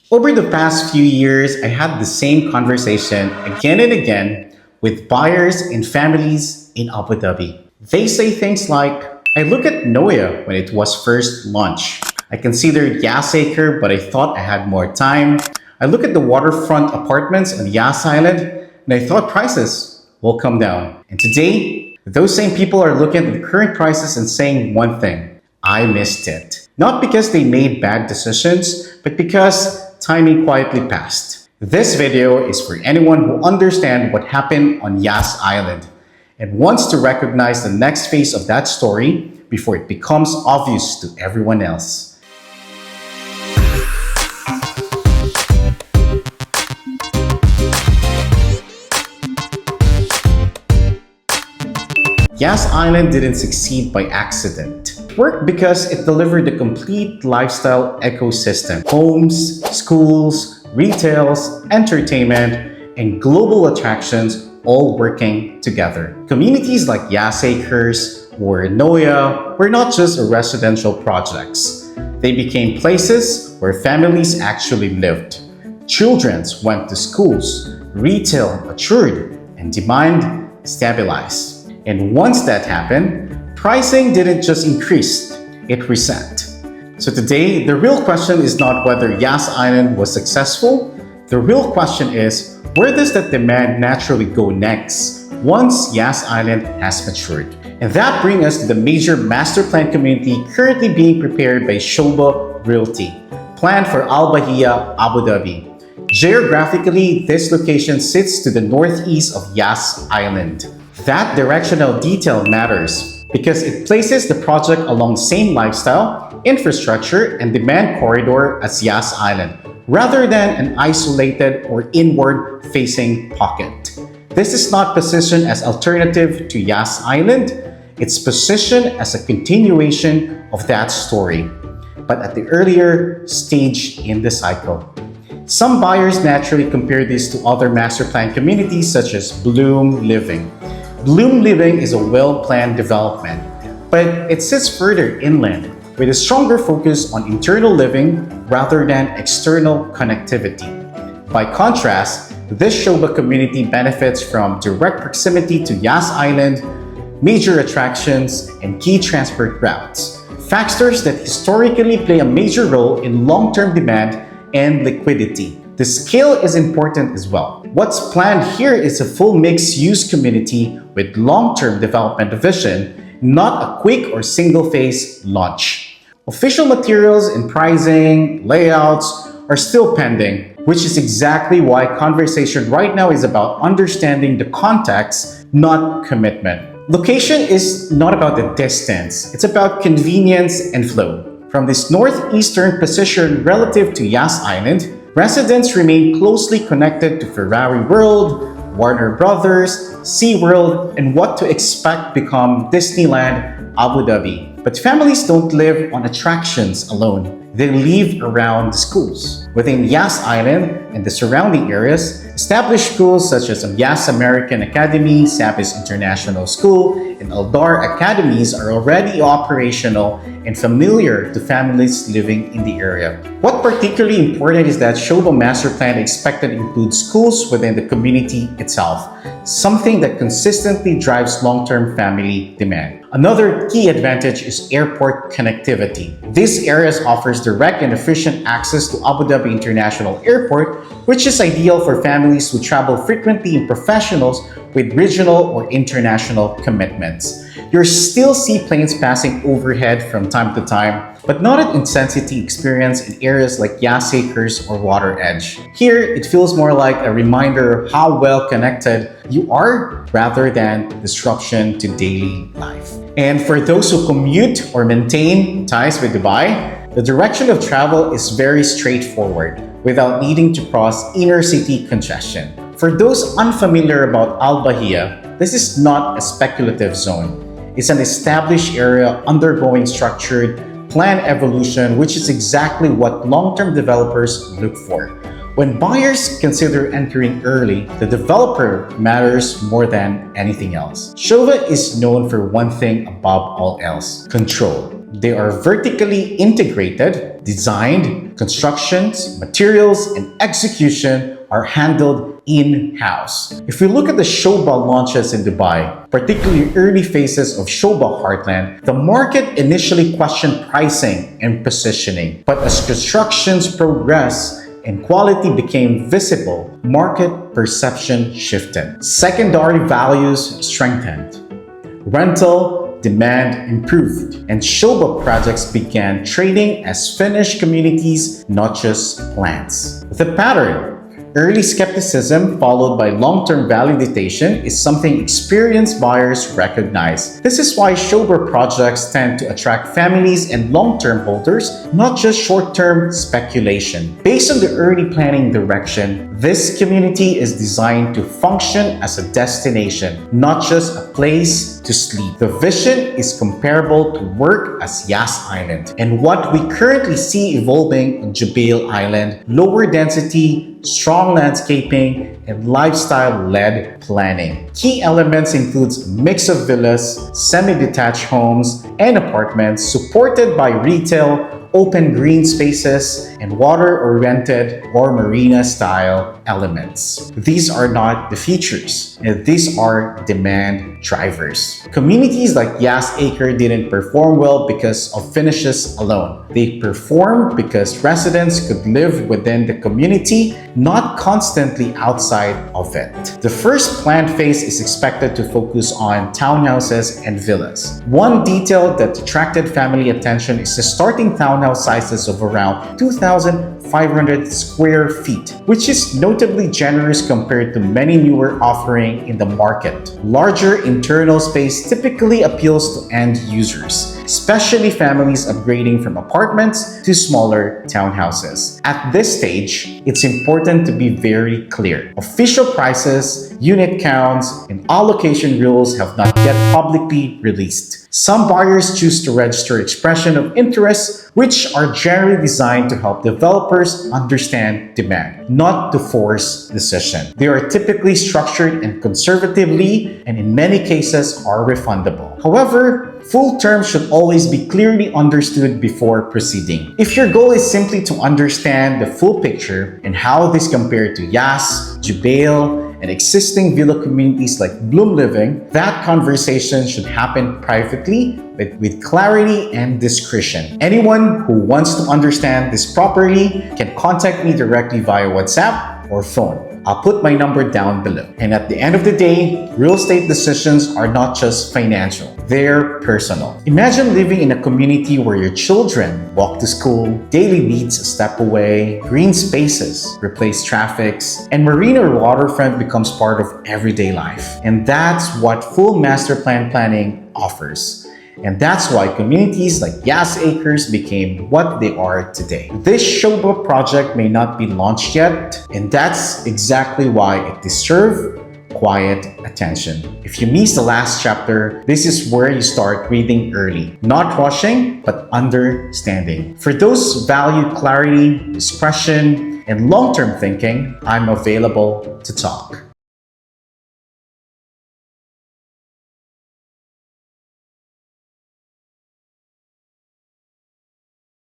Over the past few years, I had the same conversation again and again with buyers and families in Abu Dhabi. They say things like, I look at Noya when it was first launched. I considered Yas Acre, but I thought I had more time. I look at the waterfront apartments on Yas Island, and I thought prices will come down. And today, those same people are looking at the current prices and saying one thing, I missed it. Not because they made bad decisions, but because timing quietly passed. This video is for anyone who understands what happened on Yas Island and wants to recognize the next phase of that story before it becomes obvious to everyone else. Yas Island didn't succeed by accident. It worked because it delivered a complete lifestyle ecosystem. Homes, schools, retails, entertainment, and global attractions all working together. Communities like Yas Acres or Noya were not just residential projects. They became places where families actually lived. Children went to schools, retail matured, and demand stabilized. And once that happened, pricing didn't just increase, it reset. So today, the real question is not whether Yas Island was successful. The real question is, where does that demand naturally go next once Yas Island has matured? And that brings us to the major master plan community currently being prepared by Sobha Realty, planned for Al Bahia, Abu Dhabi. Geographically, this location sits to the northeast of Yas Island. That directional detail matters because it places the project along same lifestyle, infrastructure, and demand corridor as Yas Island, rather than an isolated or inward-facing pocket. This is not positioned as alternative to Yas Island, it's positioned as a continuation of that story, but at the earlier stage in the cycle. Some buyers naturally compare this to other master plan communities such as Bloom Living. Bloom Living is a well-planned development, but it sits further inland with a stronger focus on internal living rather than external connectivity. By contrast, this Sobha community benefits from direct proximity to Yas Island, major attractions, and key transport routes, factors that historically play a major role in long-term demand and liquidity. The scale is important as well. What's planned here is a full mixed-use community with long-term development vision, not a quick or single-phase launch. Official materials and pricing, layouts are still pending, which is exactly why conversation right now is about understanding the context, not commitment. Location is not about the distance, it's about convenience and flow. From this northeastern position relative to Yas Island, residents remain closely connected to Ferrari World, Warner Brothers, SeaWorld, and what to expect become Disneyland Abu Dhabi. But families don't live on attractions alone. They live around the schools. Within Yas Island and the surrounding areas, established schools such as Yas American Academy, Sabis International School, and Aldar Academies are already operational and familiar to families living in the area. What particularly important is that Sobha Master Plan expected to include schools within the community itself, something that consistently drives long-term family demand. Another key advantage is airport connectivity. These areas offers direct and efficient access to Abu Dhabi International Airport, which is ideal for families who travel frequently and professionals with regional or international commitments. You'll still see planes passing overhead from time to time, but not an intensity experienced in areas like Yas Acres or Water Edge. Here, it feels more like a reminder of how well connected you are rather than disruption to daily life. And for those who commute or maintain ties with Dubai, the direction of travel is very straightforward without needing to cross inner city congestion. For those unfamiliar about Al Bahia, this is not a speculative zone. It's an established area undergoing structured plan evolution, which is exactly what long-term developers look for. When buyers consider entering early, the developer matters more than anything else. Sobha is known for one thing above all else: control. They are vertically integrated, designed, constructions, materials, and execution are handled in-house. If we look at the Sobha launches in Dubai, particularly early phases of Sobha Heartland, the market initially questioned pricing and positioning. But as constructions progressed and quality became visible, market perception shifted. Secondary values strengthened. Rental demand improved, and Sobha projects began trading as finished communities, not just plants. The pattern: early skepticism followed by long-term validation is something experienced buyers recognize. This is why Sobha projects tend to attract families and long-term holders, not just short-term speculation. Based on the early planning direction, this community is designed to function as a destination, not just a place to sleep. The vision is comparable to work as Yas Island and what we currently see evolving on Jubail Island: lower density, strong landscaping, and lifestyle-led planning. Key elements includes a mix of villas, semi-detached homes, and apartments supported by retail, open green spaces, and water-oriented or marina-style elements. These are not the features, these are demand drivers. Communities like Yas Acres didn't perform well because of finishes alone. They performed because residents could live within the community, not constantly outside of it. The first planned phase is expected to focus on townhouses and villas. One detail that attracted family attention is the starting townhouse sizes of around 2,500 square feet, which is notably generous compared to many newer offerings in the market. Larger internal space typically appeals to end users, especially families upgrading from apartments to smaller townhouses. At this stage, it's important to be very clear. Official prices, unit counts, and allocation rules have not yet publicly released. Some buyers choose to register expression of interest, which are generally designed to help developers understand demand, not to force decision. They are typically structured and conservatively, and in many cases are refundable. However, full terms should always be clearly understood before proceeding. If your goal is simply to understand the full picture and how this compared to Yas, Jubail, and existing villa communities like Bloom Living, that conversation should happen privately with clarity and discretion. Anyone who wants to understand this properly can contact me directly via WhatsApp or phone. I'll put my number down below. And at the end of the day, real estate decisions are not just financial, they're personal. Imagine living in a community where your children walk to school, daily needs a step away, green spaces replace traffics, and marina or waterfront becomes part of everyday life. And that's what full master plan planning offers. And that's why communities like Yas Acres became what they are today. This Sobha project may not be launched yet, and that's exactly why it deserves quiet attention. If you missed the last chapter, this is where you start reading early. Not rushing, but understanding. For those value clarity, discretion, and long-term thinking, I'm available to talk.